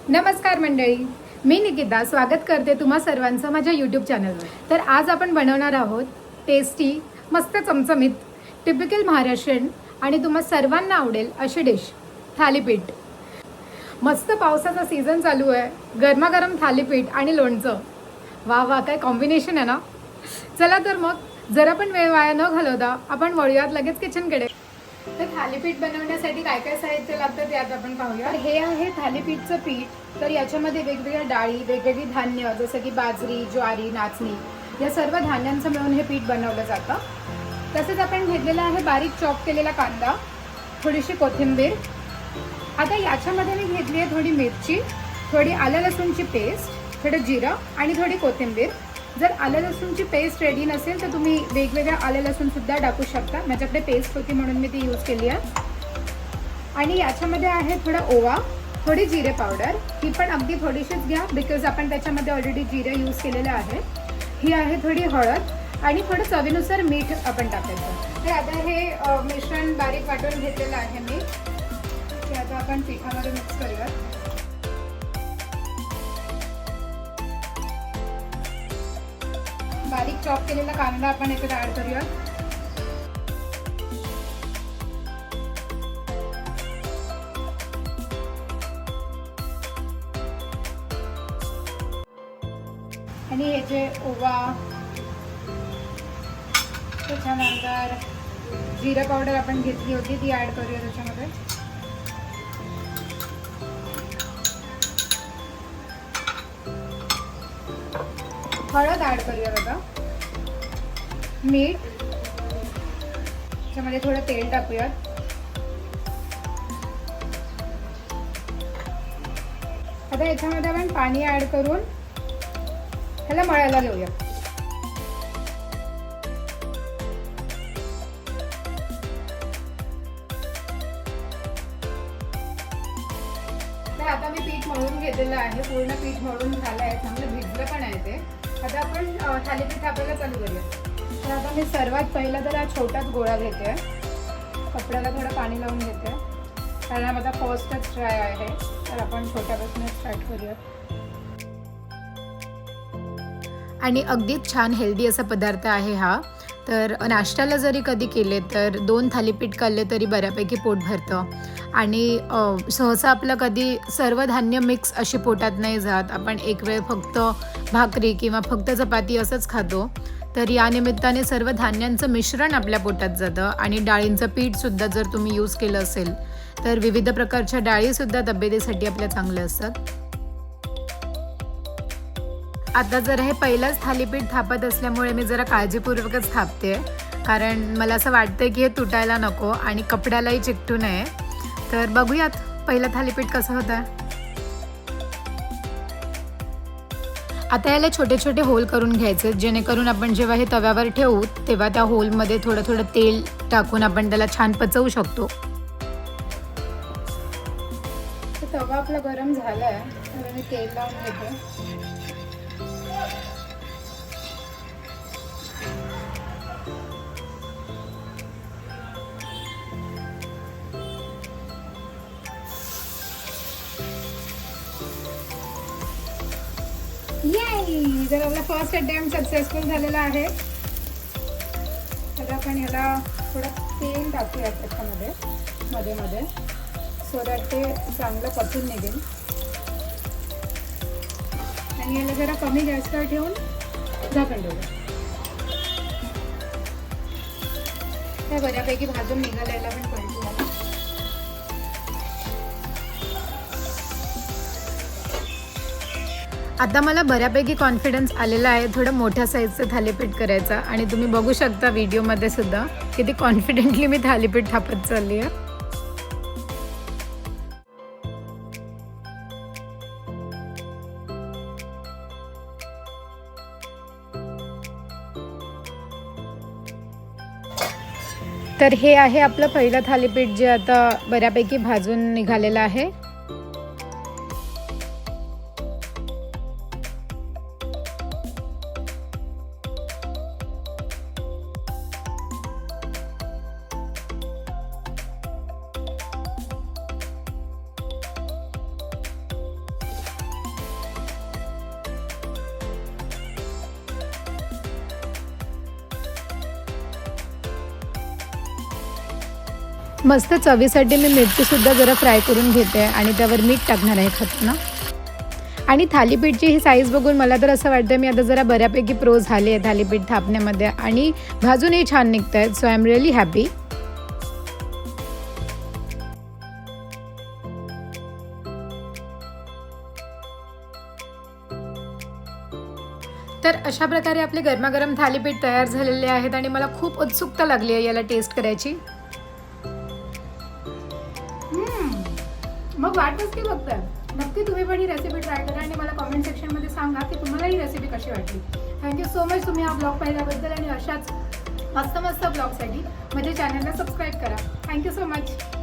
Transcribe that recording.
नमस्कार मंडळी, मी निकिता स्वागत करते तुम्हा सर्वांचं माझ्या यूट्यूब चॅनलवर. तर आज आपण बनवणार आहोत टेस्टी, मस्त चमचमीत, टिपिकल महाराष्ट्रीयन आणि तुम्हा सर्वांना आवडेल अशी डिश, थालीपीठ. मस्त पावसाचा सीझन चालू आहे, गरमागरम थालीपीठ आणि लोणचं. वा वा, काय कॉम्बिनेशन आहे ना. चला तर मग जरा पण वेळ वाया न घालवता आपण वळूयात लगेच किचनकडे. तर थालीपीठ बनवण्यासाठी काय काय साहित्य लागतं ते आता आपण पाहूया. हे आहे थालीपीठचं पीठ. तर याच्यामध्ये वेगवेगळ्या डाळी, वेगवेगळी धान्य जसं की बाजरी, ज्वारी, नाचणी या सर्व धान्यांचं मिळून हे पीठ बनवलं जातं. तसेच आपण घेतलेला आहे बारीक चॉप केलेला कांदा, थोडीशी कोथिंबीर. आता याच्यामध्ये मी घेतली आहे थोडी मिरची, थोडी आलं लसूणची पेस्ट, थोडं जिरं आणि थोडी कोथिंबीर. जर आलं लसूणची पेस्ट रेडी नसेल तर तुम्ही वेगवेगळ्या आलं लसूणसुद्धा टाकू शकता. माझ्याकडे पेस्ट होती म्हणून मी ती यूज केली आहे. आणि याच्यामध्ये आहे थोडा ओवा, थोडी जिरे पावडर. ही पण अगदी थोडीशीच घ्या बिकॉज आपण त्याच्यामध्ये ऑलरेडी जिरे यूज केलेलं आहे. ही आहे थोडी हळद आणि थोडं चवीनुसार मीठ आपण टाकायचं. तर आता हे मिश्रण बारीक वाटून घेतलेलं आहे मी. ते आता आपण पिठामध्ये मिक्स करूया. बारीक चॉप केलेला कांदा आपण याच्यात ऍड करूया. आणि हे जे ओवा, त्याच्यानंतर जिरा पावडर आपण घेतली होती ती ऍड करूया त्याच्यामध्ये. हळद ऍड करूया बघा. मीठ, त्याच्यामध्ये थोडं तेल टाकूयात. आता याच्यामध्ये आपण पाणी ऍड करून ह्याला मळायला घेऊया. तर आता मी पीठ मळून घेतलेलं आहे. पूर्ण पीठ मळून झालं आहे, चांगलं भिजलं पण आहे ते. आता आपण थालीपीठ थापायला चालू करूया. तर आता मी सर्वात पहिला तर हा छोटाच गोळा घेते. कपड्याला थोडं पाणी लावून घेते कारण आता फर्स्टच ट्राय आहे. तर आपण छोट्यापासून स्टार्ट करूया. आणि अगदीच छान हेल्दी असा पदार्थ आहे हा. तर नाश्त्याला जरी कधी केले तर 2 थालीपीठ खाल्ले तरी बऱ्यापैकी पोट भरतं. आणि सहसा आपलं कधी सर्व धान्य मिक्स अशी पोटात नाही जात. आपण एक वेळ फक्त भाकरी किंवा फक्त चपाती असंच खातो. तर या निमित्ताने सर्व धान्यांचं मिश्रण आपल्या पोटात जातं. आणि डाळींचं पीठसुद्धा जर तुम्ही यूज केलं असेल तर विविध प्रकारच्या डाळीसुद्धा तब्येतीसाठी आपल्या चांगल्या असतात. आता जर हे पहिलंच थालीपीठ थापत असल्यामुळे मी जरा काळजीपूर्वकच थापते कारण मला असं वाटतं की हे तुटायला नको आणि कपड्यालाही चिकटू नये. तर बघूयात पहिलं थालीपीठ कसं होतं. आता याला छोटे छोटे होल करून घ्यायचे जेणेकरून आपण जेव्हा हे तव्यावर ठेवू तेव्हा त्या होलमध्ये थोडं थोडं तेल टाकून आपण त्याला छान पचवू शकतो. तवा आपला गरम झाला आहे तर मी तेल लावून घेते. जर आपला फर्स्ट अटेम्प्ट सक्सेसफुल झालेला आहे तर आपण ह्याला थोडं तेल टाकूया त्याच्यामध्ये मध्ये मध्ये सो दॅट ते चांगलं पचून निघेल. आणि याला जरा कमी गॅसवर ठेवून झाकण ठेवूया. हे बऱ्यापैकी भाजून निघालं याला पण कळतो. आता मला बऱ्यापैकी कॉन्फिडन्स आलेला आहे थोडं मोठ्या साईजचं थालीपीठ करायचा. आणि तुम्ही बघू शकता व्हिडिओमध्ये सुद्धा किती कॉन्फिडेंटली मी थालीपीठ थापत चालली आहे. तर हे आहे आपलं पहिलं थालीपीठ जे आता बऱ्यापैकी भाजून निघालेलं आहे. मस्त चवीसाठी मी मिरचीसुद्धा जरा फ्राय करून घेते आणि त्यावर मीठ टाकणार आहे खाताना. आणि थालीपीठची ही साईज बघून मला तर असं वाटतं मी आता जरा बऱ्यापैकी प्रो झाली आहे थालीपीठ थापण्यामध्ये आणि भाजूनही छान निघत आहेत. So I am really happy. तर अशा प्रकारे आपले गरमागरम थालीपीठ तयार झालेले आहेत आणि मला खूप उत्सुकता लागली आहे याला टेस्ट करायची. मग वाट नसती बघताय. नक्की तुम्ही पण ही रेसिपी ट्राय करा आणि मला कॉमेंट सेक्शनमध्ये सांगा की तुम्हाला ही रेसिपी कशी वाटली. थँक्यू सो मच तुम्ही हा ब्लॉग पाहिल्याबद्दल आणि अशाच मस्त ब्लॉगसाठी माझ्या चॅनलला सबस्क्राईब करा. Thank you so much.